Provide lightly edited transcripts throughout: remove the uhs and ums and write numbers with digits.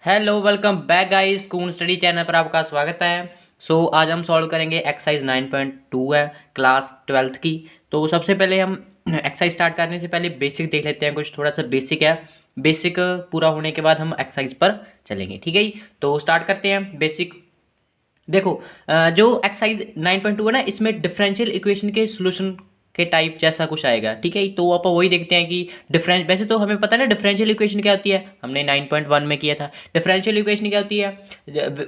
Hello welcome back guys, कून study channel पर आपका स्वागत है। आज हम सॉल्व करेंगे एक्सरसाइज 9.2 है क्लास 12th की। तो सबसे पहले हम एक्सरसाइज स्टार्ट करने से पहले बेसिक देख लेते हैं, कुछ थोड़ा सा बेसिक है। बेसिक पूरा होने के बाद हम एक्सरसाइज पर चलेंगे, ठीक है जी। तो स्टार्ट करते हैं बेसिक। देखो, जो एक्सरसाइज 9.2 है ना, इसमें डिफरेंशियल इक्वेशन के सॉल्यूशन के टाइप जैसा कुछ आएगा, ठीक है। तो आप वही देखते हैं कि डिफरेंस, वैसे तो हमें पता है ना डिफरेंशियल इक्वेशन क्या होती है, हमने 9.1 में किया था। डिफरेंशियल इक्वेशन क्या होती है?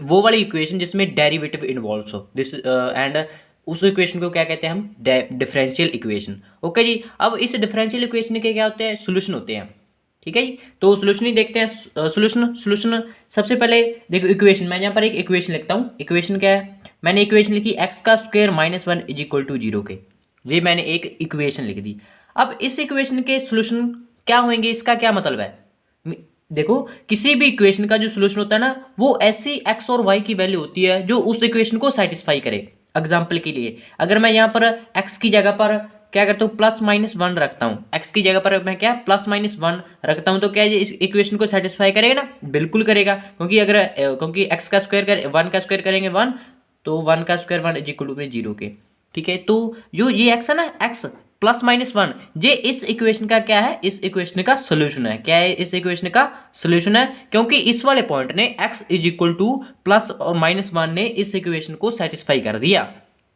वो वाली इक्वेशन जिसमें डेरिवेटिव इन्वॉल्व हो, दिस एंड उस इक्वेशन को क्या कहते हैं हम? Differential equation. ओके जी। अब इस डिफरेंशियल इक्वेशन के क्या होते हैं? सोल्यूशन होते हैं, ठीक है जी। तो सोल्यूशन ही देखते हैं। सोल्यूशन सोल्यूशन सबसे पहले देखो, इक्वेशन मैं यहाँ पर एक इक्वेशन लिखता हूँ। इक्वेशन क्या है? मैंने इक्वेशन लिखी एक्स का square minus 1 is equal to 0 के। ये मैंने एक इक्वेशन लिख दी। अब इस इक्वेशन के सोल्यूशन क्या होंगे, इसका क्या मतलब है? देखो, किसी भी इक्वेशन का जो सोल्यूशन होता है ना, वो ऐसी एक्स और वाई की वैल्यू होती है जो उस इक्वेशन को सेटिस्फाई करे। एग्जाम्पल के लिए, अगर मैं यहाँ पर एक्स की जगह पर क्या करता हूँ, प्लस माइनस 1 रखता हूँ, एक्स की जगह पर मैं क्या प्लस माइनस 1 रखता हूँ, तो क्या ये इस इक्वेशन को सेटिस्फाई करेगा ना? बिल्कुल करेगा, क्योंकि एक्स का स्क्वायर कर 1 का स्क्वायर करेंगे 1, तो 1 का स्क्वायर 1 इज इक्वल टू 0 के, ठीक है। तो जो ये एक्स है ना, एक्स प्लस माइनस 1, ये इस इक्वेशन का क्या है? इस इक्वेशन का सोल्यूशन है। क्या है? इस इक्वेशन का सोल्यूशन है, क्योंकि इस वाले पॉइंट ने x is equal two plus और माइनस 1 ने इस इक्वेशन को सेटिस्फाई कर दिया।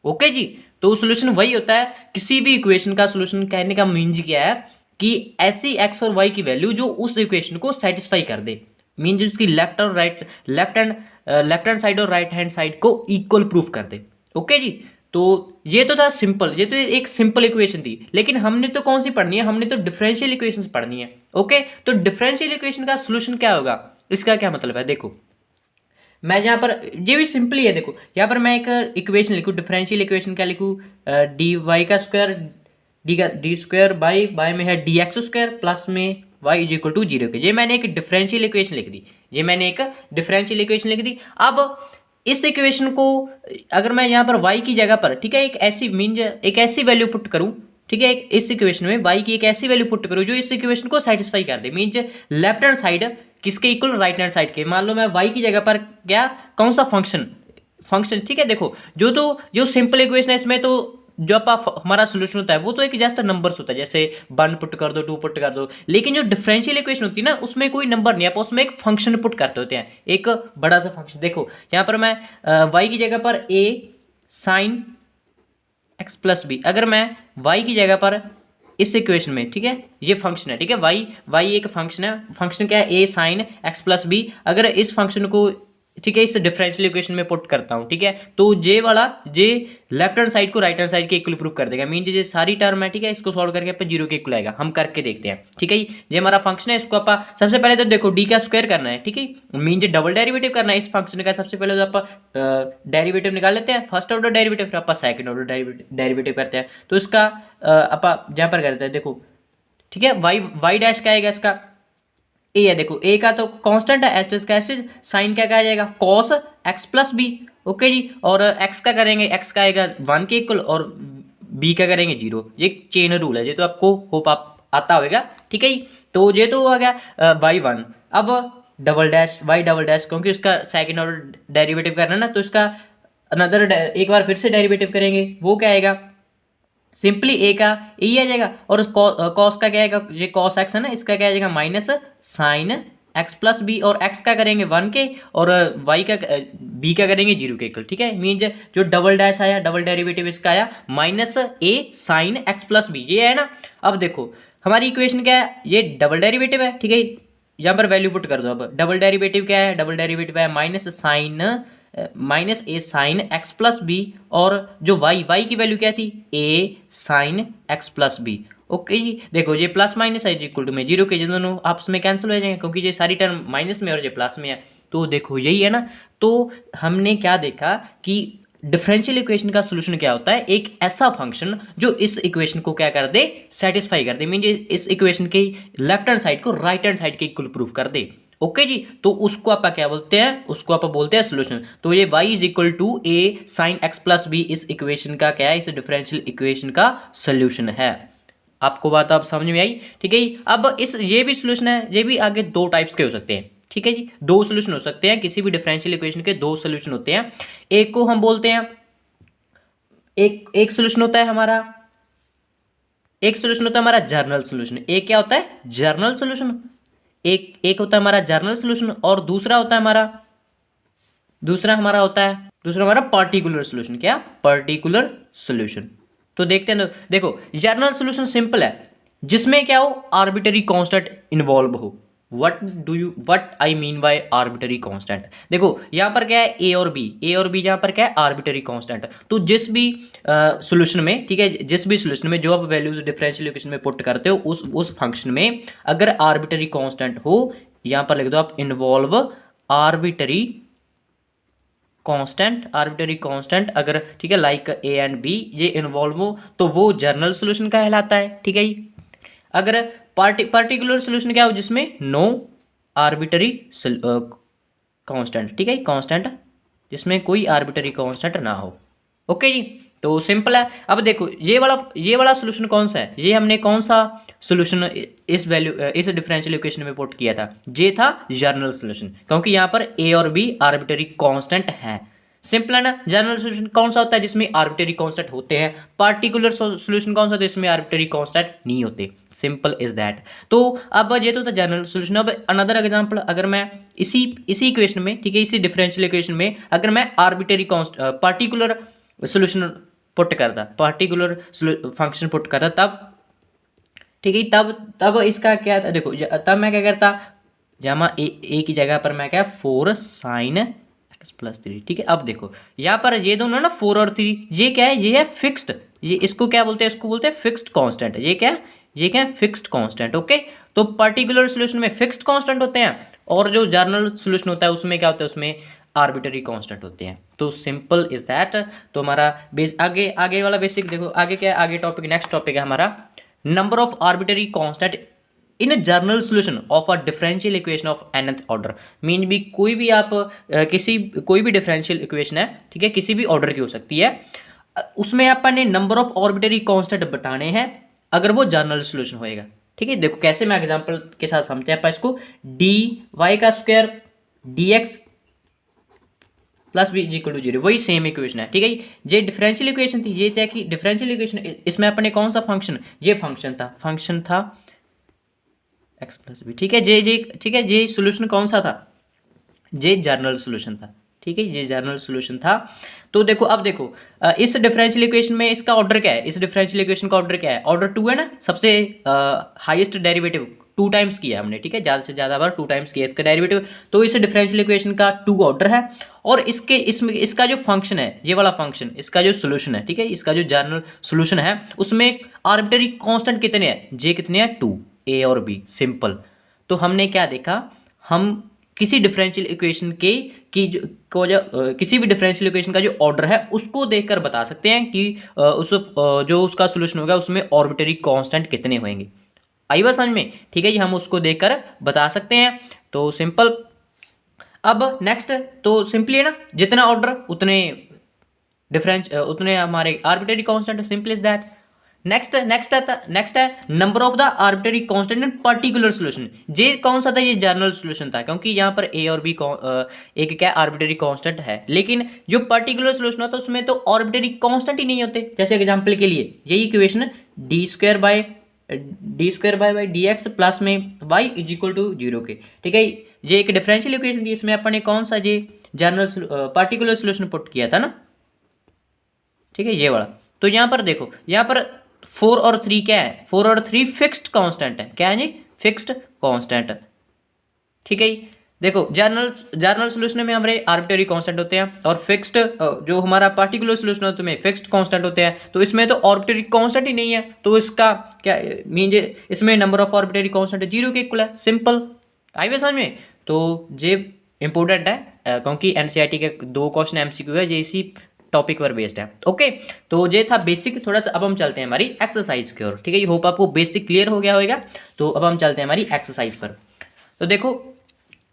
ओके जी। तो सोल्यूशन वही होता है, किसी भी इक्वेशन का सोल्यूशन कहने का मीन्स क्या है कि ऐसी एक्स और वाई की वैल्यू जो उस इक्वेशन को सेटिस्फाई कर दे। मीन्स उसकी लेफ्ट हैंड साइड और राइट हैंड साइड को इक्वल प्रूफ कर दे। ओके जी। तो ये तो था सिंपल, ये तो एक सिंपल इक्वेशन थी, लेकिन हमने तो कौन सी पढ़नी है? हमने तो डिफरेंशियल इक्वेशन पढ़नी है। ओके, तो डिफरेंशियल इक्वेशन का सोल्यूशन क्या होगा, इसका क्या मतलब है? देखो, मैं यहाँ पर, ये भी सिंपल ही है। देखो, यहाँ पर मैं एक इक्वेशन लिखूँ, डिफरेंशियल इक्वेशन क्या लिखूँ? डी वाई का स्क्वायर, डी स्क्वायर बाई में है डी एक्स स्क्वायर प्लस में वाई इज इक्वल टू 0 के। ये मैंने एक डिफरेंशियल इक्वेशन लिख दी, ये मैंने एक डिफरेंशियल इक्वेशन लिख दी। अब इस इक्वेशन को अगर मैं यहाँ पर y की जगह पर, ठीक है, एक ऐसी वैल्यू पुट करूँ, ठीक है, इस इक्वेशन में y की एक ऐसी वैल्यू पुट करूँ जो इस इक्वेशन को सेटिस्फाई कर दे। मीन्स लेफ्ट हैंड साइड किसके इक्वल? राइट हैंड साइड के। मान लो मैं y की जगह पर क्या, कौन सा फंक्शन फंक्शन ठीक है। देखो, जो सिंपल इक्वेशन है, इसमें तो जो हमारा सोल्यूशन होता है वो तो एक जस्ट नंबर्स होता है, जैसे 1 पुट कर दो, 2 पुट कर दो। लेकिन जो डिफरेंशियल इक्वेशन होती है ना, उसमें कोई नंबर नहीं है, उसमें एक फंक्शन पुट करते होते हैं, एक बड़ा सा फंक्शन। देखो, यहाँ पर मैं y की जगह पर a sine x plus b, अगर मैं y की जगह पर इस इक्वेशन में, ठीक है, ये फंक्शन है, ठीक है, y एक फंक्शन है। फंक्शन क्या है? a sine x plus b. अगर इस फंक्शन को, ठीक है, इस डिफरेंशियल इक्वेशन में पुट करता हूँ, ठीक है, तो जे वाला जे लेफ्ट हैंड साइड को राइट हैंड साइड के इक्वल प्रूव कर देगा। मीन ये सारी टर्म है, ठीक है, इसको सॉल्व करके आप 0 के इक्वल आएगा। हम करके देखते हैं, ठीक है। ये हमारा फंक्शन है, इसको आप सबसे पहले तो देखो डी का स्क्वायर करना है, ठीक है, मीन जो डबल डेरिवेटिव करना है इस फंक्शन का। सबसे पहले तो आप डेरिवेटिव निकाल लेते हैं, फर्स्ट ऑर्डर डेरिवेटिव, फिर आप सेकंड ऑर्डर डेरिवेटिव करते हैं। तो इसका आप जहाँ पर करते हैं, देखो, ठीक है, वाई डैश क्या आएगा? इसका ए है। देखो, ए का तो कांस्टेंट है, एस्टेस का एस्टेस, साइन क्या आ जाएगा? Cos x plus b. Okay जी। और एक्स का करेंगे, एक्स का आएगा 1 के इक्वल, और बी का करेंगे 0। ये चेन रूल है, ये तो आपको होप आप आता होगा, ठीक है जी। तो ये तो हो गया वाई 1। अब double dash, y double dash, क्योंकि उसका सेकेंड ऑर्डर डेरिवेटिव करना ना, तो इसका अनदर एक बार फिर से डेरिवेटिव करेंगे, वो क्या आएगा? सिंपली ए का ए ही आ जाएगा, और कॉस का क्या आएगा? ये कॉस एक्स है ना, इसका क्या आ जाएगा? Minus sine x plus b, और एक्स का करेंगे 1 के, और वाई का बी का करेंगे 0 के इक्वल, ठीक है। मीन्स जो डबल डैश आया, डबल डेरिवेटिव इसका आया minus a sine x plus B, ये है ना। अब देखो, हमारी इक्वेशन क्या है? ये डबल डेरिवेटिव है, ठीक है, यहाँ पर वैल्यू पुट कर दो। अब डबल डेरिवेटिव क्या है? डबल डेरिवेटिव है minus a sine x plus b, और जो वाई की वैल्यू क्या थी? A sine x plus b. Okay जी। देखो, ये प्लस माइनस है इक्वल टू में 0 के, दोनों आपस में कैंसिल हो जाएंगे, क्योंकि ये सारी टर्म माइनस में और ये प्लस में है। तो देखो, यही है ना। तो हमने क्या देखा कि डिफरेंशियल इक्वेशन का सोल्यूशन क्या होता है? एक ऐसा फंक्शन जो इस इक्वेशन को क्या कर दे? सेटिस्फाई कर दे। मीन इस इक्वेशन के लेफ्ट हैंड साइड को राइट हैंड साइड के इक्वल प्रूफ कर दे। ओके जी। तो उसको आप क्या बोलते हैं? उसको आप बोलते हैं सोल्यूशन। तो ये y is equal to a sine x plus b इस इक्वेशन का क्या है? इस डिफरेंशियल इक्वेशन का सोल्यूशन है। आपको बात आप समझ में आई, ठीक है। अब ये भी सोल्यूशन है, ये भी आगे 2 टाइप्स के हो सकते हैं, ठीक है जी, दो सोल्यूशन हो सकते हैं, किसी भी डिफरेंशियल इक्वेशन के दो सोल्यूशन होते हैं। एक को हम बोलते हैं, एक सोल्यूशन होता है हमारा, एक सोल्यूशन होता है हमारा जर्नल सोल्यूशन। एक क्या होता है? Journal solution. एक होता है हमारा जर्नल सोल्यूशन और दूसरा हमारा पार्टिकुलर सोल्यूशन। क्या? Particular solution. तो देखते हैं ना, देखो जर्नल सोल्यूशन सिंपल है, जिसमें क्या हो, आर्बिटरी कांस्टेंट इन्वॉल्व हो। What I mean by arbitrary constant? देखो यहाँ पर क्या है, ए और बी यहाँ पर क्या है, आर्बिटरी कांस्टेंट। तो जिस भी सॉल्यूशन में, ठीक है, जिस भी सॉल्यूशन में जो आप वैल्यूज डिफरेंशियल इक्वेशन में पुट करते हो, उस फंक्शन में अगर आर्बिटरी कांस्टेंट हो, यहाँ पर लिख दो आप इन्वॉल्व आर्बिटरी कांस्टेंट अगर, ठीक है, लाइक ए एंड बी ये इन्वॉल्व हो तो वो जर्नल सॉल्यूशन कहलाता है। ठीक है जी। अगर पार्टिकुलर सॉल्यूशन क्या हो, जिसमें नो आर्बिटरी कांस्टेंट, ठीक है, कांस्टेंट जिसमें कोई आर्बिटरी कांस्टेंट ना हो। ओके जी, तो सिंपल है। अब देखो ये वाला सॉल्यूशन कौन सा है, ये हमने कौन सा सॉल्यूशन इस डिफरेंशियल इक्वेशन में पुट किया था, ये था जर्नल सॉल्यूशन, क्योंकि यहाँ पर ए और बी आर्बिटरी कांस्टेंट है। सिंपल है ना। जनरल सॉल्यूशन कौन सा होता है, जिसमें आर्बिटरी कांस्टेंट होते हैं। पार्टिकुलर सॉल्यूशन कौन सा होता है, जिसमें आर्बिटरी कांस्टेंट नहीं होते। Simple is that. तो अब ये तो था जनरल सॉल्यूशन। अब अनदर एग्जांपल, अगर मैं इसी इक्वेशन में, ठीक है, इसी डिफरेंशियल इक्वेशन में अगर मैं आर्बिटरी पार्टिकुलर सॉल्यूशन पुट करता, पार्टिकुलर फंक्शन पुट करता, तब ठीक है, तब इसका क्या था, देखो तब मैं क्या करता, जहाँ ए की जगह पर मैं क्या 4 sin x+3। ठीक है। अब देखो यहाँ पर ये दोनों ना 4 और 3, ये क्या है, ये है फिक्स्ड, ये इसको क्या बोलते हैं, इसको बोलते हैं फिक्स्ड कांस्टेंट। ये क्या है फिक्स्ड कांस्टेंट। ओके, तो पर्टिकुलर सॉल्यूशन में फिक्स्ड कांस्टेंट होते हैं और जो जर्नल सॉल्यूशन होता है उसमें क्या होता है, उसमें आर्बिटरी कांस्टेंट होते हैं। तो सिंपल इज दैट। तो हमारा आगे वाला बेसिक देखो, आगे क्या है, आगे टॉपिक, नेक्स्ट टॉपिक है हमारा number of arbitrary constant in a journal solution of a differential equation of nth order. Mean भी कोई भी डिफरेंशियल इक्वेशन है, ठीक है, किसी भी ऑर्डर की हो सकती है, उसमें अपन ने नंबर ऑफ आर्बिटरी कांस्टेंट बताने हैं अगर वो जर्नल सॉल्यूशन होएगा। ठीक है। देखो कैसे, मैं एग्जांपल के साथ समझते हैं अपन इसको। dy² dx plus b equal to 0, वही सेम इक्वेशन है। ठीक है। ये डिफरेंशियल इक्वेशन थी, ये था कि डिफरेंशियल इक्वेशन, इसमें अपने कौन सा फंक्शन, ये फंक्शन था x+b। ठीक है। ठीक है, ये सॉल्यूशन कौन सा था, ये जर्नल सॉल्यूशन था। ठीक है, ये जर्नल सॉल्यूशन था। तो देखो, अब देखो इस डिफरेंशियल इक्वेशन में इसका ऑर्डर क्या है, इस डिफरेंशियल इक्वेशन का ऑर्डर क्या है, ऑर्डर 2 है ना। सबसे हाईएस्ट डेरिवेटिव 2 टाइम्स किया हमने। ठीक है, ज़्यादा से ज़्यादा बार 2 टाइम्स किया इसका डेरिवेटिव। तो इस डिफरेंशियल इक्वेशन का 2 ऑर्डर है और इसका जो फंक्शन है, ये वाला फंक्शन, इसका जो सॉल्यूशन है, ठीक है, इसका जो जर्नल सॉल्यूशन है, उसमें आर्बिटरी कांस्टेंट कितने हैं, जे कितने हैं, 2, ए और बी। सिंपल। तो हमने क्या देखा, हम किसी डिफरेंशियल इक्वेशन किसी भी डिफरेंशियल इक्वेशन का जो ऑर्डर है उसको देखकर बता सकते हैं कि जो उसका सॉल्यूशन होगा उसमें आर्बिटरी कांस्टेंट कितने होंगे। आई बात समझ में? ठीक है, ये हम उसको देखकर बता सकते हैं। तो सिंपल। अब नेक्स्ट, तो सिंपली है ना, जितना ऑर्डर उतने हमारे arbitrary constant. Simple is that. Next है number of the arbitrary constant in particular solution. ये कौन सा था, ये जर्नल सॉल्यूशन था, क्योंकि यहाँ पर ए और बी एक क्या आर्बिटरी कांस्टेंट है। लेकिन जो पर्टिकुलर सॉल्यूशन होता है उसमें तो आर्बिटरी कांस्टेंट ही नहीं होते। जैसे एग्जांपल के लिए यही equation d² by dx plus में y इज इक्वल टू 0 के। ठीक है, ये एक डिफरेंशियल इक्वेशन थी, इसमें अपन ने कौन सा ये जर्नल पार्टिकुलर सॉल्यूशन पुट किया था ना। ठीक है, ये वाला। तो यहाँ पर देखो, यहाँ पर 4 और 3 क्या है, 4 और 3 फिक्स्ड कांस्टेंट है। क्या है जी, फिक्स्ड कांस्टेंट। ठीक है, देखो जर्नल सॉल्यूशन में हमारे आर्बिटरी कांस्टेंट होते हैं और फिक्स्ड जो हमारा पार्टिकुलर सॉल्यूशन होता है फिक्स्ड कांस्टेंट होते हैं। तो इसमें तो आर्बिटरी कांस्टेंट ही नहीं है, तो इसका क्या मीन, इसमें नंबर ऑफ आर्बिटरी कांस्टेंट 0 के इक्वल है। सिंपल। आई वे समझ में? तो ये इंपॉर्टेंट है क्योंकि एनसीईआरटी के 2 क्वेश्चन एमसीक्यू है, ये इसी टॉपिक पर बेस्ड है। ओके, तो ये था बेसिक थोड़ा सा। अब हम चलते हैं हमारी एक्सरसाइज की ओर। ठीक है, ये होप आपको बेसिक क्लियर हो गया होगा। तो अब हम चलते हैं हमारी एक्सरसाइज पर। तो देखो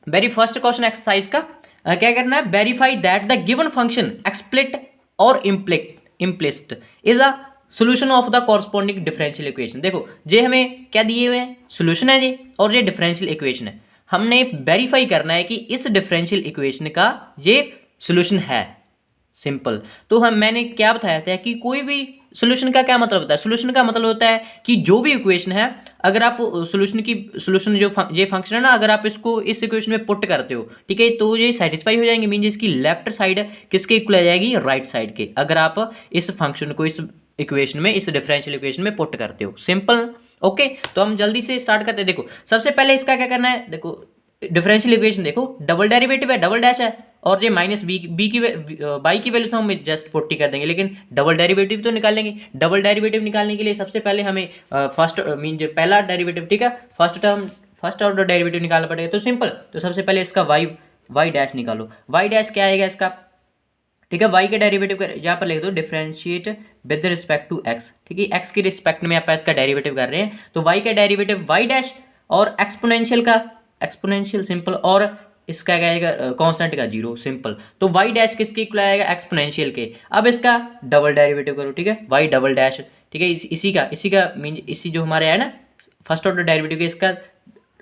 वेरी फर्स्ट क्वेश्चन एक्सरसाइज का क्या करना है, verify that the given function explicit और implicit is a solution of the corresponding differential equation. देखो ये हमें क्या दिए हुए हैं, सोल्यूशन है ये, और ये डिफरेंशियल इक्वेशन है। हमने वेरीफाई करना है कि इस डिफरेंशियल इक्वेशन का ये सोल्यूशन है। सिंपल। तो मैंने क्या बताया था कि कोई भी सोल्यूशन का क्या मतलब होता है, सोल्यूशन का मतलब होता है कि जो भी इक्वेशन है, अगर आप सोल्यूशन जो ये फंक्शन है ना, अगर आप इसको इस इक्वेशन में पुट करते हो, ठीक है, तो ये सेटिस्फाई हो जाएंगे, मीन इसकी लेफ्ट साइड किसके इक्वल आ जाएगी, राइट साइड के, अगर आप इस फंक्शन को इस इक्वेशन में, इस डिफरेंशियल इक्वेशन में पुट करते हो। सिंपल। ओके, तो हम जल्दी से स्टार्ट करते हैं। देखो सबसे पहले इसका क्या करना है, देखो डिफरेंशियल इक्वेशन देखो, डबल डेरिवेटिव है, डबल डैश है, और ये माइनस बी की बाई की वैल्यू तो हम जस्ट 40 कर देंगे, लेकिन डबल डेरिवेटिव तो निकालेंगे। डबल डेरिवेटिव निकालने के लिए सबसे पहले हमें फर्स्ट मीन जो पहला डेरिवेटिव, ठीक है, फर्स्ट ऑर्डर डेरिवेटिव निकालना पड़ेगा। तो सिंपल, तो सबसे पहले इसका वाई डैश निकालो। वाई डैश क्या आएगा इसका, ठीक है, वाई के डेरिवेटिव यहाँ पर लिख दो differentiate with respect to x, ठीक है, एक्स के रिस्पेक्ट में आप इसका डेरिवेटिव कर रहे हैं, तो वाई का डेरिवेटिव वाई डैश, और एक्सपोनेंशियल सिंपल, और इसका क्या आएगा कांस्टेंट का 0। सिंपल। तो वाई डैश किसके इक्वल आएगा, एक्सपोनेंशियल के। अब इसका डबल डेरिवेटिव करो, ठीक है, वाई डबल डैश, ठीक है, इसी का मीन इसी जो हमारे है ना फर्स्ट ऑर्डर डेरिवेटिव के, इसका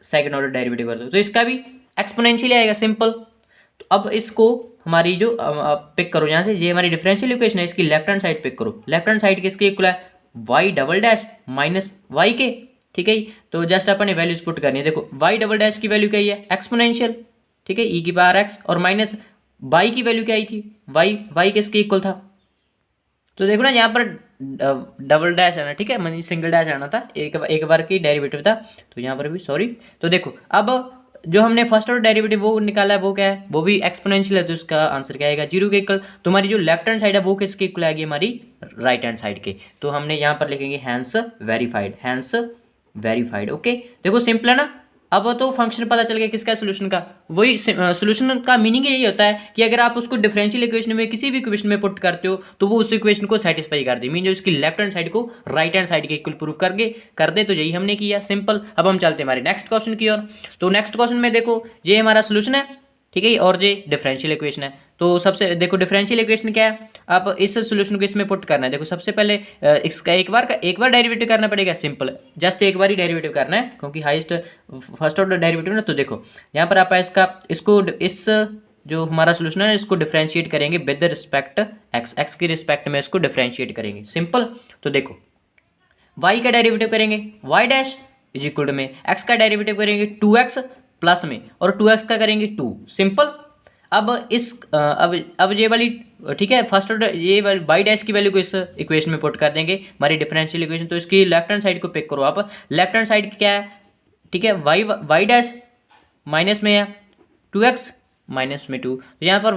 सेकंड ऑर्डर डेरिवेटिव कर दो, तो इसका भी एक्सपोनेंशियल आएगा। सिंपल। तो अब इसको हमारी जो पिक करो यहाँ से, ये हमारी डिफरेंशियल इक्वेशन है, इसकी लेफ्ट हैंड साइड पिक करो। लेफ्ट हैंड साइड किसके इक्वल है, y double dash minus y के, ठीक है। तो जस्ट अपन वैल्यूज पुट करनी है। देखो वाई डबल डैश की वैल्यू क्या है, एक्सपोनेंशियल, ठीक है, ई की पावर एक्स, और माइनस बाई की वैल्यू क्या आई थी, वाई किसके इक्वल था। तो देखो ना यहाँ पर डबल डैश आना, ठीक है, मतलब सिंगल डैश आना था, एक बार की डेरिवेटिव था, तो यहाँ पर भी सॉरी। तो देखो अब जो हमने फर्स्ट ऑर्डर डेरिवेटिव वो निकाला है, वो क्या है, वो भी एक्सपोनेंशियल है, तो इसका आंसर क्या आएगा, 0 के इक्वल। तो हमारी जो लेफ्ट हैंड साइड है वो किसके इक्वल आएगी, हमारी राइट हैंड साइड के। तो हमने यहाँ पर लिखेंगे हैंस वेरीफाइड। ओके, देखो सिंपल है ना। अब तो फंक्शन पता चल गया किसका सोल्यूशन का। वही सोल्यूशन का मीनिंग यही होता है कि अगर आप उसको डिफरेंशियल इक्वेशन में किसी भी इक्वेशन में पुट करते हो, तो वो उस इक्वेशन को सेटिस्फाई कर दे, मीन जो इसकी लेफ्ट हैंड साइड को राइट हैंड साइड के इक्वल प्रूफ कर दे। तो यही हमने किया। सिंपल। अब हम चलते हैं हमारे नेक्स्ट क्वेश्चन की ओर। तो नेक्स्ट क्वेश्चन में देखो ये हमारा सोल्यूशन है, ठीक है, और ये डिफरेंशियल इक्वेशन है। तो सबसे देखो डिफरेंशियल इक्वेशन क्या है, आप इस सोल्यूशन को इसमें पुट करना है। देखो सबसे पहले इसका एक बार डेरिवेटिव करना पड़ेगा। सिंपल, जस्ट एक बार ही डेरिवेटिव करना है, क्योंकि हाईएस्ट फर्स्ट ऑर्डर डेरिवेटिव ना। तो देखो यहाँ पर आप इस जो हमारा सोल्यूशन है इसको डिफरेंशिएट करेंगे विद रिस्पेक्ट एक्स के रिस्पेक्ट में इसको डिफरेंशिएट करेंगे। सिंपल। तो देखो y का डेरिवेटिव करेंगे y dash is equal to में x का डेरिवेटिव करेंगे 2x प्लस में, और 2x का करेंगे 2। सिंपल। अब अब ये वाली, ठीक है, फर्स्ट ऑर्डर ये वाली y डैश की वैल्यू को इस इक्वेशन में पुट कर देंगे, हमारी डिफरेंशियल इक्वेशन। तो इसकी लेफ्ट हैंड साइड को पिक करो आप। लेफ्ट हैंड साइड क्या है, ठीक है, y डैश माइनस में है 2x माइनस में 2। तो यहाँ पर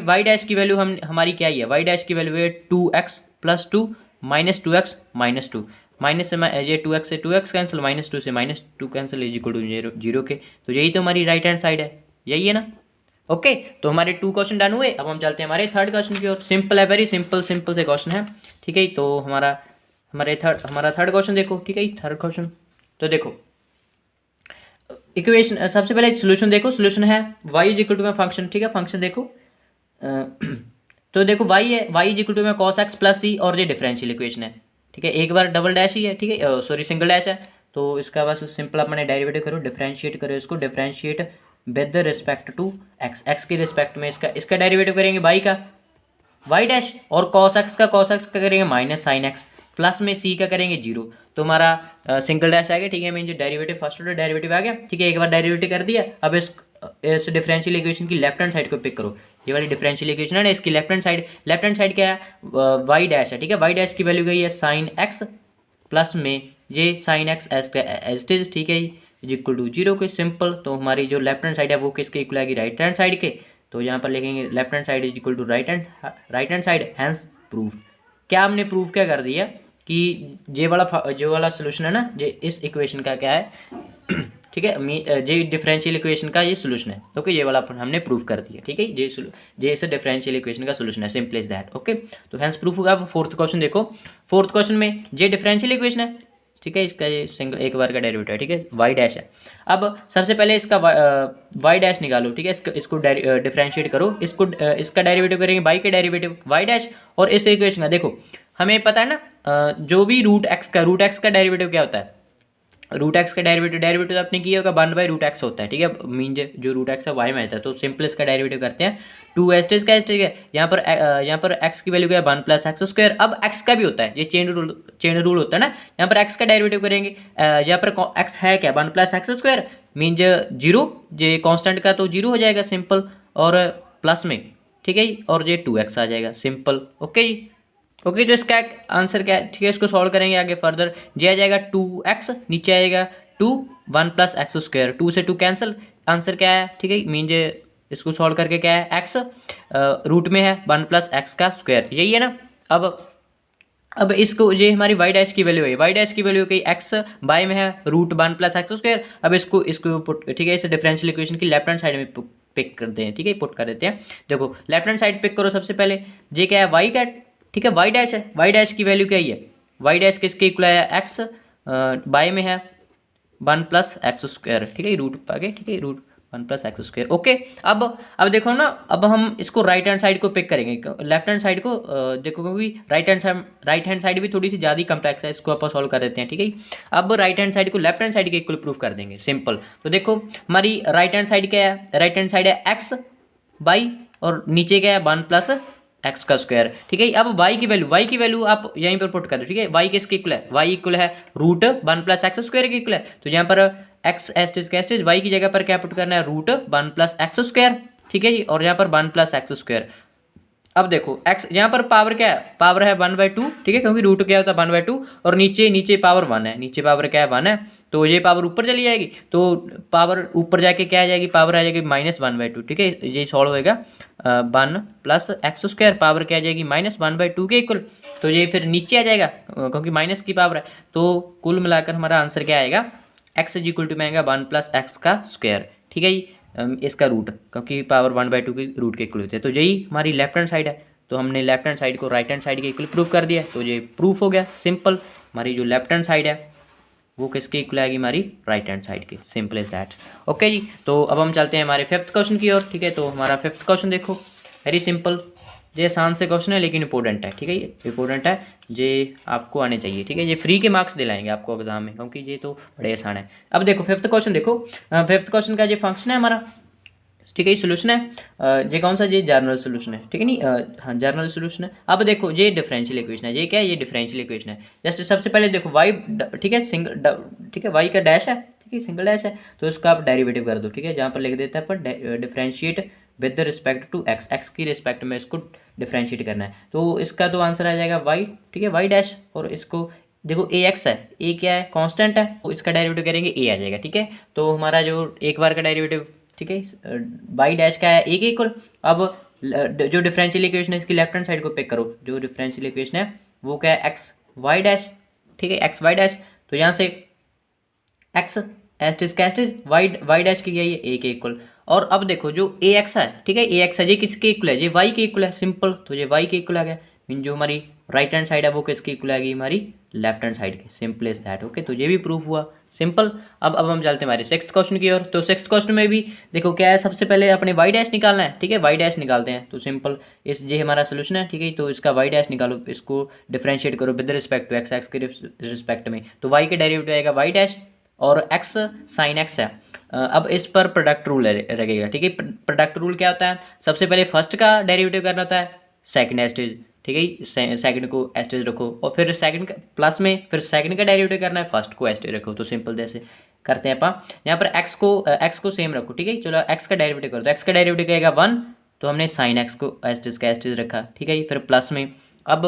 y डैश की वैल्यू हमारी क्या ही है, y डैश की वैल्यू है 2x plus 2 minus 2x minus 2, minus से ये 2x से 2x कैंसिल, माइनस 2 से minus 2 cancel, is equal to 0 के। तो यही तो हमारी राइट हैंड साइड है, यही है ना। ओके, तो हमारे 2 क्वेश्चन डन हुए। अब हम चलते हैं हमारे थर्ड क्वेश्चन की ओर। सिंपल है, वेरी सिंपल से क्वेश्चन है, ठीक है। तो हमारा थर्ड क्वेश्चन देखो, ठीक है, थर्ड क्वेश्चन। तो देखो इक्वेशन, सबसे पहले सोल्यूशन देखो। सोल्यूशन है y इज इक्वल टू में फंक्शन, ठीक है, फंक्शन देखो। तो देखो y है, y इज इक्वल टू में cos x प्लस c, और ये डिफरेंशियल इक्वेशन है, ठीक है, एक बार डबल डैश ही है, ठीक है, सॉरी सिंगल डैश है। तो इसका बस सिंपल अपने डेरिवेटिव करो, डिफरेंशिएट करो इसको, differentiate with respect to x के रिस्पेक्ट में इसका डेरिवेटिव करेंगे y का y डैश, और cos x का करेंगे माइनस साइन x, प्लस में c का करेंगे 0। तो हमारा सिंगल डैश आ गया, ठीक है, मीन जो डेरिवेटिव फर्स्ट ऑर्डर डेरिवेटिव आ गया, ठीक है, एक बार डेरिवेटिव कर दिया। अब इस डिफरेंशियल इक्वेशन की लेफ्ट हैंड साइड को पिक करो। ये वाली डिफरेंशियल इक्वेशन है ना, इसकी लेफ्ट हैंड साइड क्या है, y डैश है, ठीक है, y डैश की वैल्यू गई है साइन x प्लस में ये sine x as it is, ठीक है, इज इक्वल टू 0 के। सिंपल। तो हमारी जो लेफ्ट हैंड साइड है वो किसके इक्वल आएगी, राइट हैंड साइड के। तो यहाँ पर लिखेंगे left hand side is equal to right hand side, hence proof. क्या हमने प्रूफ क्या कर दिया कि जो वाला सोल्यूशन है ना, ये इस इक्वेशन का क्या है, ठीक है, जे डिफरेंशियल इक्वेशन का ये सोल्यूशन है। ओके, ये वाला हमने प्रूफ कर दिया, ठीक है, जे इस डिफरेंशियल इक्वेशन का सोल्यूशन है, सिंपल इज दैट। ओके, तो हैंस प्रूफ होगा। अब फोर्थ क्वेश्चन देखो। फोर्थ क्वेश्चन में जे डिफरेंशियल इक्वेशन है, ठीक है, इसका ये सिंगल एक बार का डेरिवेटिव है, ठीक है, y डैश है। अब सबसे पहले इसका y डैश निकालो, ठीक है, इसको डिफरेंशिएट करो, इसका डेरिवेटिव करेंगे y के डेरिवेटिव y डैश, और इस इक्वेशन का देखो हमें पता है ना, जो भी रूट x का डेरिवेटिव क्या होता है, रूट एक्स का डेरिवेटिव डेरिवेटिव आपने किया होगा 1/√x होता है, ठीक है, मीन जो रूट एक्स है वाई में आता है, तो सिंपल इसका डेरिवेटिव करते हैं 2 का ठीक है। यहाँ पर x की वैल्यू क्या है 1+x²। अब x का भी होता है, ये चेन रूल होता है ना। यहाँ पर x का डेरिवेटिव करेंगे, यहाँ पर x है क्या 1+x², मीन जीरो, ये कॉन्स्टेंट का तो जीरो हो जाएगा सिंपल, और प्लस में, ठीक है जी, और ये 2x आ जाएगा सिंपल। ओके जी, ओके, तो इसका आंसर क्या है, ठीक है, इसको सॉल्व करेंगे आगे फर्दर। जे आ जाएगा 2x, नीचे आएगा 2, 1+x², 2 से 2 कैंसिल, आंसर क्या है, ठीक है, मीन जे इसको सॉल्व करके क्या है x रूट में है 1+x², यही है ना। अब इसको ये हमारी y डैश की वैल्यू है, y डैश की वैल्यू की x बाय में है रूट 1+x²। अब इसको पुट, ठीक है, इस डिफरेंशियल इक्वेशन की लेफ्ट हैंड साइड में पिक करते हैं, ठीक है, पुट कर देते हैं। देखो लेफ्ट हैंड साइड पिक करो सबसे पहले, जे क्या है y का, ठीक है, y डैश है, y डैश की वैल्यू क्या ही है, y डैश किसके इक्वल है x बाय में है 1+x², ठीक है, रूट आगे, ठीक है, रूट 1+x²। ओके, अब देखो ना, अब हम इसको राइट हैंड साइड को पिक करेंगे, लेफ्ट हैंड साइड को देखो, क्योंकि राइट हैंड साइड भी थोड़ी सी ज़्यादा कम्प्लेक्स है, इसको आप सॉल्व कर देते हैं, ठीक है। अब राइट हैंड साइड को लेफ्ट हैंड साइड के इक्वल प्रूफ कर देंगे सिंपल। तो देखो हमारी राइट हैंड साइड क्या है, राइट हैंड साइड है x बाई, और नीचे क्या है 1+x², ठीक है। अब y की वैल्यू आप यहीं पर पुट कर दो, ठीक है, y किसके इक्वल है, y इक्वल है रूट 1+x² के इक्वल है, तो यहाँ पर x एस्टिज y की जगह पर क्या पुट करना है, रूट 1+x², ठीक है जी, और यहाँ पर 1+x²। अब देखो x यहाँ पर पावर क्या है, पावर है 1/2, ठीक है, क्योंकि रूट क्या होता है 1/2, और नीचे पावर 1 है, नीचे पावर क्या है 1 है, तो ये पावर ऊपर चली जाएगी, तो पावर ऊपर जाके क्या आ जाएगी, पावर आ जाएगी -1/2, ठीक है, ये सॉल्व होएगा 1+x², पावर क्या आ जाएगी -1/2 के इक्वल, तो ये फिर नीचे आ जाएगा क्योंकि माइनस की पावर है। तो कुल मिलाकर हमारा आंसर क्या आएगा, x इक्वल टू में आएगा 1+x², ठीक है जी, इसका रूट, क्योंकि पावर 1/2 के रूट के इक्वल होते हैं, तो यही हमारी लेफ्ट हैंड साइड है। तो हमने लेफ्ट हैंड साइड को राइट हैंड साइड के इक्वल प्रूफ कर दिया, तो ये प्रूफ हो गया सिंपल। हमारी जो लेफ्ट हैंड साइड है वो किसके इक्वल आएगी, हमारी राइट हैंड साइड की, सिंपल इज दैट। ओके जी, तो अब हम चलते हैं हमारे फिफ्थ क्वेश्चन की ओर, ठीक है। तो हमारा फिफ्थ क्वेश्चन देखो, वेरी सिंपल, ये आसान से क्वेश्चन है लेकिन इंपॉर्टेंट है, ठीक है, ये इंपॉर्टेंट है, ये आपको आने चाहिए, ठीक है, ये फ्री के मार्क्स दिलाएंगे आपको एग्जाम में, क्योंकि ये तो बड़े आसान है। अब देखो फिफ्थ क्वेश्चन देखो, फिफ्थ क्वेश्चन का ये फंक्शन है हमारा, ठीक है, ये सोल्यूशन है, ये कौन सा, ये जर्नल सोल्यूशन है, ठीक है, नहीं हाँ जर्नल सोल्यूशन है। अब देखो ये डिफरेंशियल इक्वेशन है, ये क्या है, ये डिफरेंशियल इक्वेशन है। जस्ट सबसे पहले देखो y, ठीक है, ठीक है, y का डैश है, ठीक है, सिंगल डैश है, तो इसका आप डेरिवेटिव कर दो, ठीक है, जहाँ पर लिख देते हैं पर differentiate with respect to x की रिस्पेक्ट में इसको डिफरेंशिएट करना है, तो इसका तो आंसर आ जाएगा y, ठीक है, y डैश, और इसको देखो ax है, a क्या है कांस्टेंट है, तो इसका डेरिवेटिव करेंगे a आ जाएगा, ठीक है। तो हमारा जो एक बार का डेरिवेटिव, ठीक है, बाई डैश का है a के इक्वल। अब जो डिफरेंशियल इक्वेशन है इसकी लेफ्ट हैंड साइड को पिक करो, जो डिफरेंशियल इक्वेशन है वो क्या है एक्स वाई डैश, ठीक है, एक्स वाई डैश, तो यहाँ से एक्स एस्टिस कैस्टिस वाई डैश की गई है a के इक्वल। और अब देखो जो ए एक्स है, ठीक है, ए एक्स है, ये किसके इक्वल है, ये वाई के इक्वल है सिंपल, तो ये वाई के इक्वल आ गया, मीन जो हमारी राइट हैंड साइड है वो किसकी इक्वल आ गई, हमारी लेफ्ट हैंड साइड की, सिंपल इज दैट। ओके, तो ये भी प्रूफ हुआ सिंपल। अब हम चलते हैं हमारे सिक्स्थ क्वेश्चन की ओर। तो सिक्स्थ क्वेश्चन में भी देखो क्या है, सबसे पहले अपने वाई डैश निकालना है, ठीक है, वाई डैश निकालते हैं, तो सिंपल इस ये हमारा सोल्यूशन है, ठीक है, तो इसका वाई डैश निकालो, इसको डिफरेंशिएट करो विद रिस्पेक्ट टू एक्स के रिस्पेक्ट में, तो वाई के डेरिवेटिव आएगा वाई डैश, और एक्स साइन एक्स है। अब इस पर प्रोडक्ट रूल लगेगा, ठीक है, प्रोडक्ट रूल क्या होता है, सबसे पहले फर्स्ट का डेरिवेटिव करना होता है सेकंड एस्टेज, ठीक है, सेकंड को एस्टेज रखो, और फिर सेकंड प्लस में फिर सेकंड का डेरिवेटिव करना है, फर्स्ट को एस्टेज रखो, तो सिंपल जैसे करते हैं अपन, यहाँ पर एक्स को सेम रखो, ठीक है, चलो एक्स का डेरिवेटिव करो, तो एक्स का डेरिवेटिव कहेगा 1, तो हमने साइन एक्स को एस्टेज का एस्टेज रखा, ठीक है, फिर प्लस में अब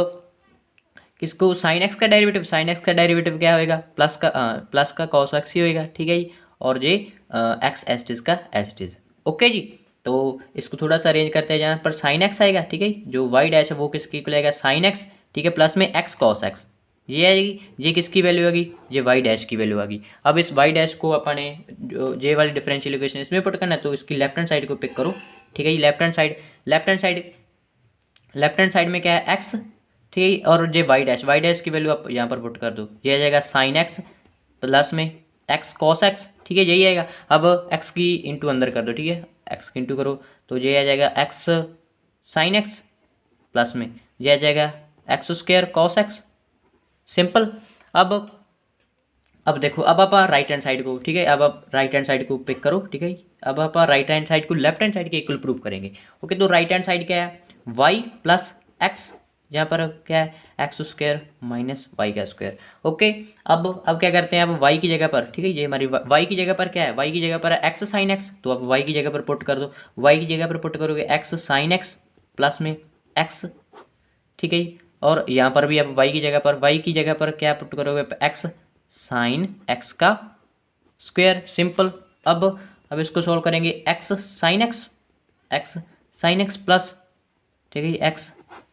किसको, साइन एक्स का डेरिवेटिव क्या होएगा, प्लस का कॉस एक्स ही होएगा, ठीक है जी, और ये एक्स एस्टिस का एस्टिस। ओके जी, तो इसको थोड़ा सा अरेंज करते हैं, जहाँ पर साइन एक्स आएगा, ठीक है, जो वाई डैश है वो किसकी इक्वल आएगा, साइन एक्स, ठीक है, प्लस में एक्स कॉस एक्स, ये आएगी, ये किसकी वैल्यू होगी, ये वाई डैश की वैल्यू आएगी। अब इस वाई डैश को अपने जो जे वाली डिफरेंशियल इक्वेशन इसमें पुट करना है, तो इसकी लेफ्ट हैंड साइड को पिक करो, ठीक है, ये लेफ्ट हैंड साइड में क्या है एक्स, ठीक है, और ये वाई डैश की वैल्यू आप यहाँ पर पुट कर दो, ये आ जाएगा साइन एक्स प्लस में एक्स कॉस एक्स, ठीक है, यही आएगा। अब एक्स की इंटू अंदर कर दो, ठीक है, एक्स की इंटू करो, तो ये आ जाएगा एक्स साइन एक्स प्लस में ये आ जाएगा x square cos x, simple. अब देखो, अब आप राइट हैंड साइड को, ठीक है, अब आप राइट हैंड साइड को पिक करो, ठीक है। अब आप राइट हैंड साइड को लेफ्ट हैंड साइड के इक्वल प्रूफ करेंगे। ओके, तो राइट हैंड साइड क्या है, वाई प्लस एक्स, जहाँ पर क्या है एक्स स्क्वायर माइनस वाई का स्क्वायर। ओके, अब क्या करते हैं, अब वाई की जगह पर, ठीक है, ये हमारी वाई की जगह पर क्या है, वाई की जगह पर है एक्स साइन एक्स, तो आप वाई की जगह पर पुट कर दो, वाई की जगह पर पुट करोगे एक्स साइन एक्स प्लस में एक्स, ठीक है। और यहाँ पर भी आप वाई की जगह पर क्या पुट करोगे, एक्स साइन एक्स का स्क्वायर, सिंपल। अब इसको सॉल्व करेंगे, एक्स साइन एक्स प्लस, ठीक है, एक्स,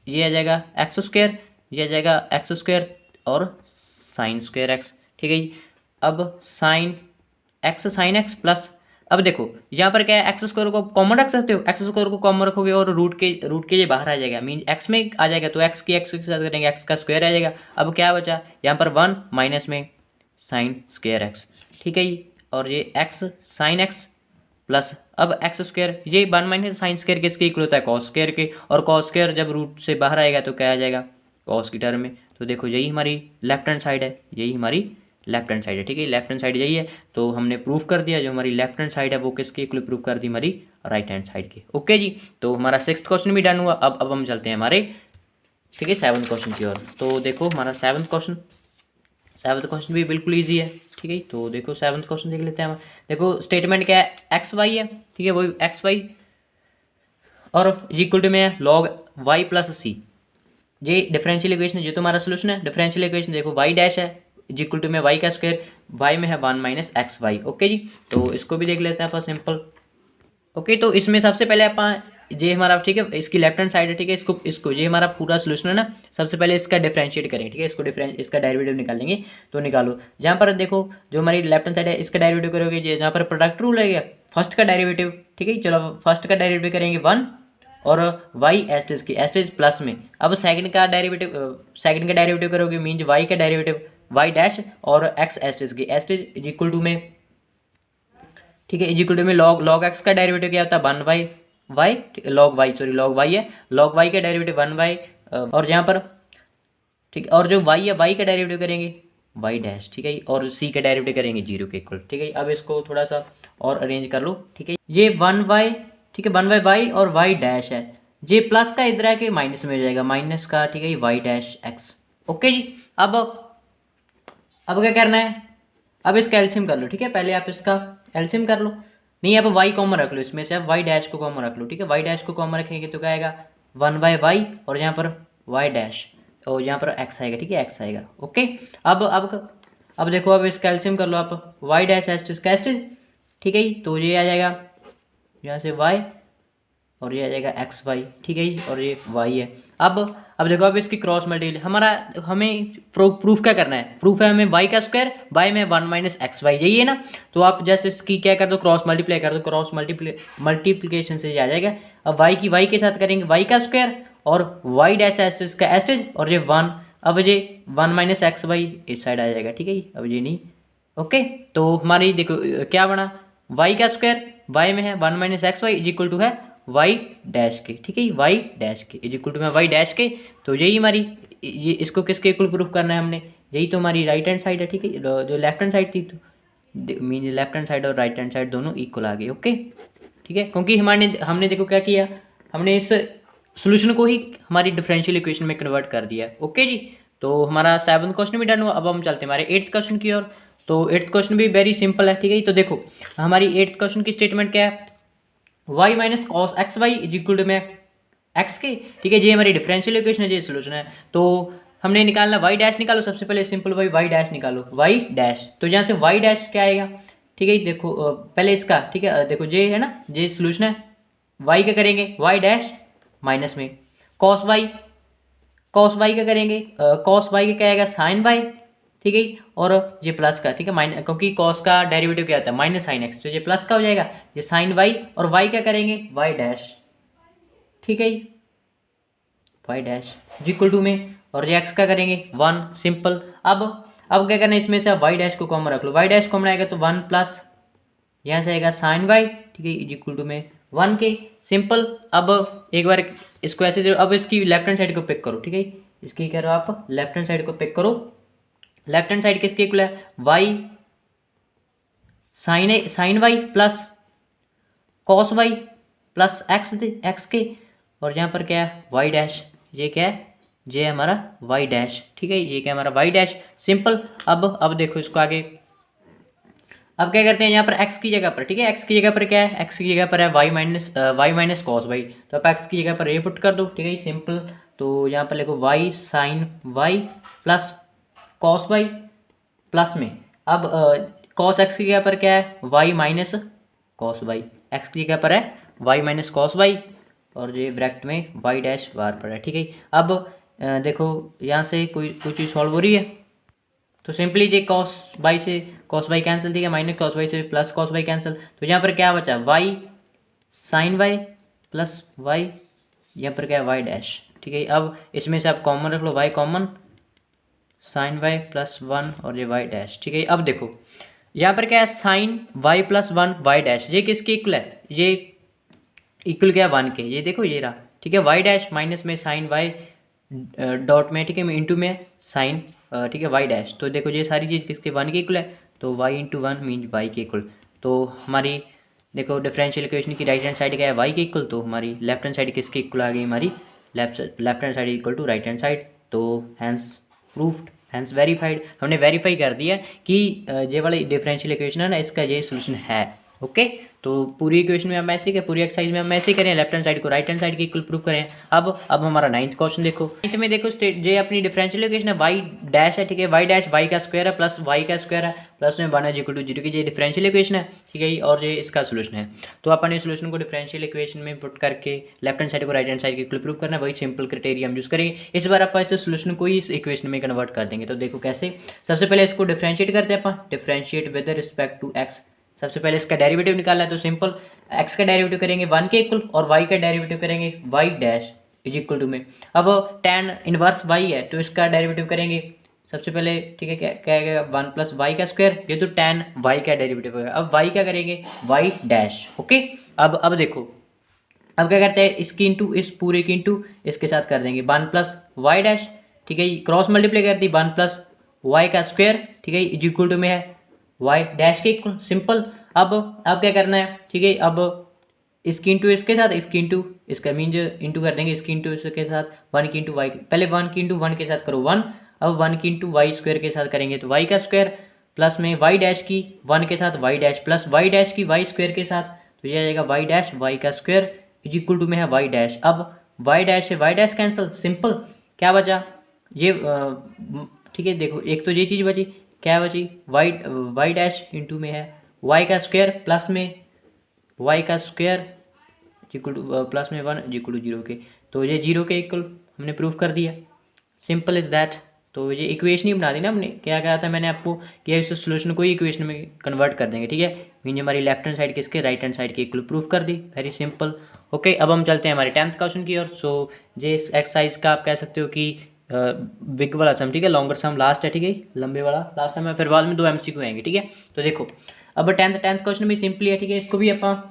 ये आ जाएगा एक्स स्क्वायर, ये आ जाएगा एक्स स्क्वायर और साइन स्क्वायर एक्स, ठीक है जी। अब साइन एक्स प्लस, अब देखो यहाँ पर क्या है, एक्स स्क्वायर को कॉमन रख सकते हो, एक्स स्क्वायर को कॉमन रखोगे और रूट के ये बाहर आ जाएगा, मीन एक्स में आ जाएगा, तो एक्स के साथ करेंगे, एक्स का स्क्वायर आ जाएगा। अब क्या बचा यहाँ पर 1 माइनस में साइन स्क्वायर एक्स, ठीक है जी। और ये एक्स साइन एक्स प्लस, अब एक्स स्क्वायर, ये 1 माइनस साइन स्क्वायर किसके इक्वल होता है, कॉस स्क्वायर के, और कॉस स्क्वायर जब रूट से बाहर आएगा तो क्या आ जाएगा, कॉस की टर्म में। तो देखो यही हमारी लेफ्ट हैंड साइड है, यही हमारी लेफ्ट हैंड साइड है, ठीक है, लेफ्ट हैंड साइड यही है। तो हमने प्रूफ कर दिया, जो हमारी लेफ्ट हैंड साइड है वो किसके इक्वल प्रूफ कर दी, हमारी राइट हैंड साइड की। ओके जी, तो हमारा 6th क्वेश्चन भी डन हुआ। अब हम चलते हैं हमारे, ठीक है, 7th क्वेश्चन की ओर। तो देखो हमारा 7th क्वेश्चन भी बिल्कुल ईजी है, ठीक है। तो देखो 7th क्वेश्चन देख लेते हैं हम। देखो स्टेटमेंट क्या है, एक्स वाई है, ठीक है, वही एक्स वाई और इक्वल टू में है लॉग वाई प्लस सी, ये डिफरेंशियल इक्वेशन है, जो तुम्हारा सोल्यूशन है डिफरेंशियल इक्वेशन। देखो वाई डैश है इक्वल टू में वाई का स्क्वायर, वाई में है 1 माइनस एक्स वाई। ओके जी, तो इसको भी देख लेते हैं अपन सिंपल। ओके, तो इसमें सबसे पहले अपन ये हमारा, ठीक है, इसकी लेफ्ट हैंड साइड है, ठीक है, इसको ये हमारा पूरा सोल्यूशन है ना, सबसे पहले इसका डिफरेंशिएट करेंगे, ठीक है, इसका डेरिवेटिव निकालेंगे। तो निकालो, जहाँ पर देखो जो हमारी लेफ्ट हैंड साइड है इसका डेरिवेटिव करोगे, जहाँ पर प्रोडक्ट रूल है फर्स्ट का डेरिवेटिव, ठीक है, चलो फर्स्ट का डेरिवेटिव करेंगे 1 और वाई एस्टेज प्लस में। अब सेकंड का डेरिवेटिव करोगे, मीन वाई का डेरिवेटिव वाई डैश और एक्स एस्टेज इक्वल टू में, ठीक है, इक्वल टू में लॉग एक्स का डेरिवेटिव क्या होता है 1 बाई वाई, लॉग वाई है, लॉग वाई का डेरिवेटिव 1 बाई, और यहाँ पर, ठीक है, और जो वाई है वाई का डेरिवेटिव करेंगे वाई डैश, ठीक है, और सी का डेरिवेटिव करेंगे 0 के इक्वल, ठीक है। अब इसको थोड़ा सा और अरेंज कर लो, ठीक है, ये 1 बाई, ठीक है, 1 बाई वाई और वाई डैश है, ये प्लस का इधर है कि माइनस में हो जाएगा, माइनस का, ठीक है, वाई डैश एक्स। ओके जी, अब क्या करना है, अब इसका एलसीएम कर लो, ठीक है, पहले आप इसका एलसीएम कर लो, नहीं आप वाई कॉमन रख लो, इसमें से आप वाई डैश को कॉमन रख लो, ठीक है, वाई डैश को कॉमन रखेंगे तो क्या आएगा 1 बाई वाई और यहाँ पर वाई डैश और यहाँ पर एक्स आएगा, ठीक है, एक्स आएगा। ओके, अब देखो, अब इसका एलसीएम कर लो आप, वाई डैश एस्टिस का एस्टिस, ठीक है, तो ये आ जाएगा यहाँ से वाई और ये आ जाएगा एक्स वाई, ठीक है, और ये वाई है। अब देखो, अब इसकी क्रॉस मल्टीप्लाई, हमें प्रूफ क्या करना है, प्रूफ है हमें वाई का स्क्वायर, वाई में 1 माइनस एक्स वाई, यही है ना। तो आप जैसे इसकी क्या कर दो, क्रॉस मल्टीप्लाई कर दो, क्रॉस मल्टीप्लिकेशन से आ जाएगा। अब वाई की वाई के साथ करेंगे वाई का स्क्वायर और वाई डैश एस्टेज का एस्टेज और ये 1, अब ये 1 माइनस एक्स वाई इस साइड आ जाएगा, ठीक है, अब ये नहीं। ओके, तो हमारी देखो क्या बना, वाई का स्क्वायर वाई में है 1 minus x y equal to है वाई डैश के, ठीक है, वाई डैश के इक्वल टू में वाई डैश के। तो यही हमारी, ये इसको किसके इक्वल प्रूफ करना है हमने, यही तो हमारी राइट हैंड साइड है, ठीक है, जो लेफ्ट हैंड साइड थी, तो मीन लेफ्ट हैंड साइड और राइट हैंड साइड दोनों इक्वल आ गए। ओके, ठीक है, क्योंकि हमने देखो क्या किया, हमने इस सोल्यूशन को ही हमारी डिफरेंशियल इक्वेशन में कन्वर्ट कर दिया। ओके जी, तो हमारा 7th क्वेश्चन भी डन हुआ। अब हम चलते हैं हमारे 8th क्वेश्चन की ओर। तो 8th क्वेश्चन भी वेरी सिंपल है, ठीक है, तो देखो हमारी 8th क्वेश्चन की स्टेटमेंट क्या है, y minus cos x y is equal to में एक्स के, ठीक है, ये हमारी डिफरेंशियल इक्वेशन है, ये सोल्यूशन है। तो हमने निकालना वाई डैश निकालो, सबसे पहले सिंपल वाई डैश निकालो, वाई डैश, तो यहाँ से वाई डैश क्या आएगा, ठीक है, देखो पहले इसका, ठीक है, देखो ये है ना, ये सोल्यूशन है, वाई का करेंगे वाई डैश माइनस में कॉस वाई का करेंगे, कॉस वाई का क्या आएगा साइन वाई, ठीक है, और ये प्लस का, ठीक है, माइनस, क्योंकि कॉस का डेरिवेटिव क्या होता है माइनस साइन एक्स, तो ये प्लस का हो जाएगा, ये साइन वाई, और वाई क्या करेंगे वाई डैश, ठीक है, वाई डैश इक्वल टू में, और ये एक्स का करेंगे 1, सिंपल। अब क्या करना है, इसमें से आप वाई डैश को कॉमन रख लो, वाई डैश कॉमन आएगा तो 1 प्लस यहाँ से आएगा साइन वाई, ठीक है, इक्वल टू में 1 के, सिंपल। अब एक बार इसको ऐसे दे, अब इसकी लेफ्ट हैंड साइड को पिक करो, ठीक है, इसकी कह रहे हो आप लेफ्ट हैंड साइड को पिक करो, लेफ्ट हैंड साइड किसके इक्वल है, y sine y plus cos y plus x के, और यहाँ पर क्या है वाई डैश, ये क्या है, ये है हमारा वाई डैश, ठीक है, ये क्या है हमारा वाई डैश, सिंपल। अब देखो इसको आगे, अब क्या करते हैं यहाँ पर x की जगह पर, ठीक है, x की जगह पर क्या है, x की जगह पर है वाई माइनस कॉस वाई, तो आप x की जगह पर ये पुट कर दो, ठीक है, सिंपल। तो यहाँ पर लिखो y sine y plus cos y plus में, अब कॉस एक्स की जगह पर क्या है, y minus cos y, x की जगह पर है वाई माइनस कॉस वाई, और ये ब्रैकेट में वाई डैश बार पर है, ठीक है। अब देखो यहाँ से कोई चीज़ सॉल्व हो रही है, तो सिंपली ये कॉस वाई से कॉस वाई कैंसिल, ठीक है, माइनस कॉस वाई से प्लस कॉस वाई कैंसिल, तो यहाँ पर क्या बचा, y sine y plus y, यहाँ पर क्या है वाई डैश, ठीक है। अब इसमें से आप कॉमन रख लो, y common, sine y plus one और ये वाई डैश, ठीक है। अब देखो यहाँ पर क्या है, sine y plus one y dash, ये किसके इक्वल है, ये इक्वल क्या है 1 के, ये देखो ये रहा, ठीक है, वाई डैश माइनस में साइन वाई डॉट में, ठीक है, इंटू में साइन, ठीक है, वाई डैश, तो देखो ये सारी चीज़ किसके 1 के इक्वल है, तो y into one mean y के इक्वल, तो हमारी देखो डिफरेंशियल इक्वेशन की राइट हैंड साइड क्या है वाई के इक्वल, तो हमारी लेफ्ट हैंड साइड किसके इक्वल आ गई, हमारी left hand side equal to right hand side, तो हैंस प्रूफ्ड, हैंस वेरीफाइड, हमने वेरीफाई कर दिया कि ये वाली डिफरेंशियल इक्वेशन है ना, इसका ये सोल्यूशन है, ओके। तो पूरी इक्वेशन में हम ऐसे ही, पूरी एक्सरसाइज में हम ऐसे ही करें, लेफ्ट हैंड साइड को राइट हैंड साइड की इक्वल प्रूव करें। अब हमारा 9th क्वेश्चन देखो, 9th में देखो ये अपनी डिफरेंशियल इक्वेशन है, वाई डैश है, ठीक है, वाई डैश वाई का स्क्वायर है प्लस वाई का स्क्वायर है प्लस में 1 इक्वल टू 0 की, ये डिफरेंशियल इक्वेशन है, ठीक है, और ये इसका सोल्यूशन है। तो अपन इस सोल्यूशन को डिफरेंशियल इक्वेशन में पुट करके लेफ्ट हैंड साइड को राइट हैंड साइड की इक्वल प्रूव करना है, वही सिंपल क्राइटेरिया हम यूज करेंगे। इस बार अपन इस सोल्यूशन को इस इक्वेशन में कन्वर्ट कर देंगे, तो देखो कैसे, सबसे पहले इसको डिफरेंशिएट करते हैं अपन, differentiate with respect to x, सबसे पहले इसका डेरिवेटिव निकालना है, तो सिंपल x का डेरिवेटिव करेंगे 1 के इक्वल और y का डेरिवेटिव करेंगे y dash is equal to में, अब tan इनवर्स y है तो इसका डेरिवेटिव करेंगे सबसे पहले, ठीक है, क्या आएगा 1 प्लस वाई का स्क्वायर, ये तो tan y का डेरिवेटिव होगा, अब y क्या करेंगे y डैश, ओके। अब देखो, अब क्या करते हैं, इसकी इंटू इस पूरे की इंटू इसके साथ कर देंगे 1 प्लस वाई डैश, ठीक है, क्रॉस मल्टीप्लाई कर दी 1 प्लस वाई का स्क्वायर, ठीक है, इज इक्वल टू में है वाई डैश के इक्वल, सिंपल। अब क्या करना है, ठीक है, अब इसकी इंटू इसके साथ, इसकी इंटू इसका मीन इंटू कर देंगे, इसकी इंटू इसके साथ 1 की इंटू वाई, पहले 1 की इंटू 1 के साथ करो 1, अब 1 की इंटू वाई स्क्वायर के साथ करेंगे तो वाई का स्क्वायर प्लस में वाई डैश की 1 के साथ y dash plus y dash की वाई स्क्वायर के साथ, तो ये आ जाएगा वाई डैश वाई का स्क्वायर इज इक्वल टू में है वाई डैश। अब वाई डैश से वाई डैश कैंसिल, सिंपल, क्या बचा ये, ठीक है, देखो एक तो ये चीज़ बची, क्या बची, वाई डैश इंटू में है वाई का स्क्वायर प्लस में वाई का स्क्वायर इक्वल टू प्लस में 1 इक्वल टू 0 के, तो ये 0 के इक्वल हमने प्रूव कर दिया, सिंपल इज दैट। तो ये इक्वेशन ही बना दी ना हमने, क्या कहा था मैंने आपको कि इस सोल्यूशन को ही इक्वेशन में कन्वर्ट कर देंगे, ठीक है, मीन हमारी लेफ्ट हैंड साइड किसके राइट हैंड साइड के इक्वल प्रूफ कर दी, वेरी सिंपल, ओके। अब हम चलते हैं हमारे 10th क्वेश्चन की ओर। सो ये इस एक्सरसाइज का आप कह सकते हो कि बिग वाला सम, ठीक है, लॉन्गर सम लास्ट है, ठीक है, लंबे वाला लास्ट है, फिर बाद में 2 MCQ आएंगे, ठीक है। तो देखो अब 10th क्वेश्चन भी सिंपली है, ठीक है, इसको भी अपन,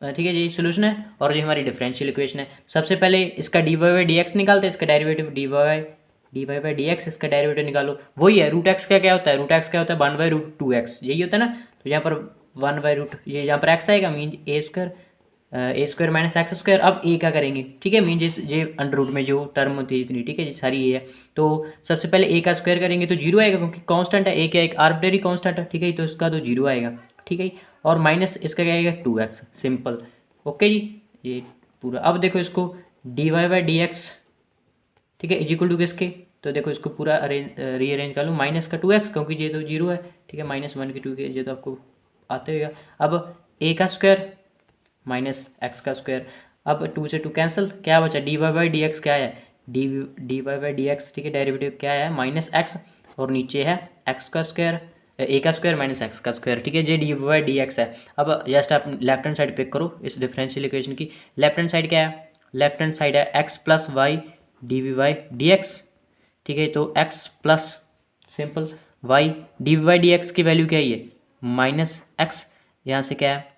ठीक है, ये सोल्यूशन है और ये हमारी डिफरेंशियल इक्वेशन है। सबसे पहले इसका d y by d x निकालते हैं, इसका derivative d y by d x, इसका डेरिवेटिव निकालो, वही है रूट एक्स का क्या होता है, रूट एक्स क्या होता है 1 बाई रूट 2x, यही होता है ना, तो यहाँ पर 1 बाई रूट, ये यहाँ पर x आएगा मीन ए स्क्वायर माइनस एक्स स्क्वायर। अब ए का करेंगे, ठीक है, मीन ये अंडर रूट में जो टर्म होती है इतनी, ठीक है, सारी ये है, तो सबसे पहले ए का स्क्वायर करेंगे तो 0 आएगा क्योंकि कांस्टेंट है, ए क्या एक आर्बिट्रेरी कांस्टेंट है, ठीक है, तो इसका तो 0 आएगा, ठीक है, और माइनस इसका क्या आएगा 2x, सिंपल, ओके जी, ये पूरा। अब देखो इसको d y by d x, ठीक है, इज इक्वल टू किसके, तो देखो इसको पूरा रीअरेंज कर लूँ, माइनस का 2x क्योंकि ये तो 0 है, ठीक है, -1 की 2 के, ये तो आपको आते होगा। अब ए का स्क्वायर माइनस एक्स का स्क्वायर, अब 2 से 2 कैंसिल, क्या बचा d y by d x क्या है, d y by d x, ठीक है, डेरिवेटिव क्या है -x और नीचे है एक्स का स्क्वायर, ए का स्क्वायर माइनस एक्स का स्क्वायर, ठीक है, जे डी वाई डी एक्स है। अब जस्ट आप लेफ्ट हैंड साइड पिक करो इस डिफरेंशियल इक्वेशन की, लेफ्ट हैंड साइड क्या है, लेफ्ट हैंड साइड है x plus y d v y d x, ठीक है, तो x plus simple y d v y d x की वैल्यू क्या है -x, यहाँ से क्या है,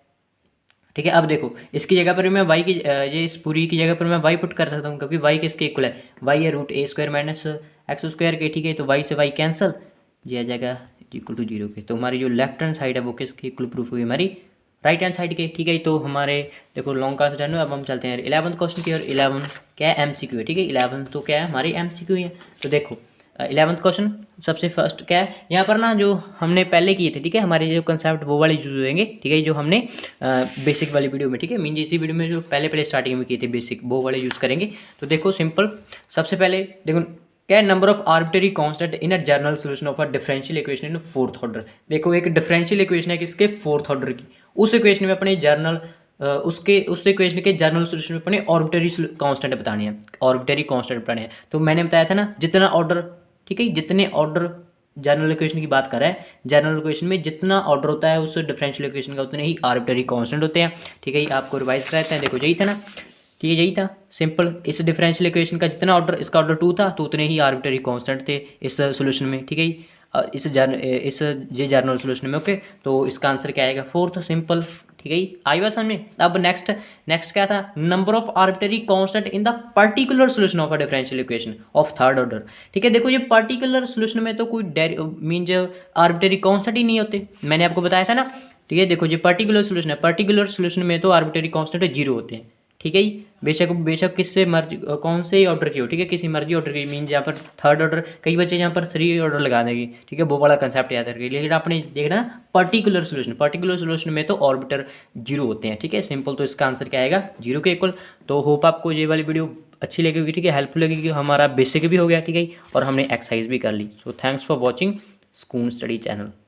ठीक है। अब देखो इसकी जगह पर मैं y की ये इस पूरी की जगह पर मैं y पुट कर सकता हूँ क्योंकि y किसके इक्वल है, y है रूट ए स्क्वायर माइनस एक्स स्क्वायर के, ठीक है, तो y से y कैंसिल, ये आ जाएगा इक्वल टू 0 के। तो हमारी जो लेफ्ट हैंड साइड है वो किसकी इक्वल प्रूफ हुई, हमारी राइट हैंड साइड के। ठीक है, तो हमारे देखो लॉन्ग का डन है। अब हम चलते हैं 11th क्वेश्चन की, और 11 क्या है, MCQ है। ठीक है, 11 तो क्या है, हमारी MCQ है। तो देखो 11th क्वेश्चन सबसे फर्स्ट क्या है, यहाँ पर ना जो हमने पहले किए थे, ठीक है, हमारे जो कंसेप्ट वो वाले यूज होंगे। ठीक है, जो हमने बेसिक वाली वीडियो में, ठीक है, मीन इसी वीडियो में जो पहले स्टार्टिंग में किए थे बेसिक, वो वाले यूज़ करेंगे। तो देखो सिंपल, सबसे पहले देखो क्या है, number of arbitrary constant in a general solution of a differential equation in fourth order. देखो एक डिफरेंशियल इक्वेशन है किसके, फोर्थ ऑर्डर की। उस इक्वेशन में अपने जर्नल उस इक्वेशन के जर्नल सोल्यूशन में अपने ऑर्बिट्रेरी कांस्टेंट बताने हैं, ऑर्बिट्रेरी कांस्टेंट बताने हैं। तो मैंने बताया था ना, जितना ऑर्डर, ठीक है, जितने ऑर्डर जनरल इक्वेशन की बात कर रहा है, जनरल इक्वेशन में जितना ऑर्डर होता है उस डिफरेंशियल इक्वेशन का, उतने ही आर्बिट्रेरी कांस्टेंट होते हैं। ठीक है, ये आपको रिवाइज कराते हैं। देखो यही था ना, ठीक है, यही था सिंपल। इस डिफरेंशियल इक्वेशन का जितना ऑर्डर, इसका ऑर्डर 2 था, तो उतने ही आर्बिट्रेरी कांस्टेंट थे इस सोल्यूशन में। ठीक है, इस ये जर्नल सोल्यूशन में। ओके, तो इसका आंसर क्या आएगा, 4th, सिंपल। ठीक है, आई बात समझ में। अब नेक्स्ट क्या था, number of arbitrary constant in the particular solution of a differential equation of third order. ठीक है, देखो ये पर्टिकुलर सोल्यूशन में तो कोई मीन जो आर्बिट्रेरी कांस्टेंट ही नहीं होते, मैंने आपको बताया था ना। ठीक है, देखो ये पर्टिकुलर सोल्यूशन है, पर्टिकुलर सोल्यूशन में तो आर्बिट्रेरी कांस्टेंट 0 होते हैं। ठीक है, बेशक किससे मर्जी, कौन से ऑर्डर की हो, ठीक है, किसी मर्जी ऑर्डर की, मीन यहाँ पर थर्ड ऑर्डर, कई बच्चे यहाँ पर 3 ऑर्डर लगा देंगे। ठीक है, वो वाला कंसेप्ट याद रखेंगे। लेकिन आपने देखना ना पर्टिकुलर सोल्यूशन में तो ऑर्बिटर 0 होते हैं। ठीक है, सिंपल। तो इसका आंसर क्या आएगा, 0 के इक्वल। तो होप आपको ये वाली वीडियो अच्छी लगेगी, ठीक है, हेल्पफुल लगेगी। हमारा बेसिक भी हो गया, ठीक है, और हमने एक्सरसाइज भी कर ली। सो थैंक्स फॉर वॉचिंग स्कून स्टडी चैनल।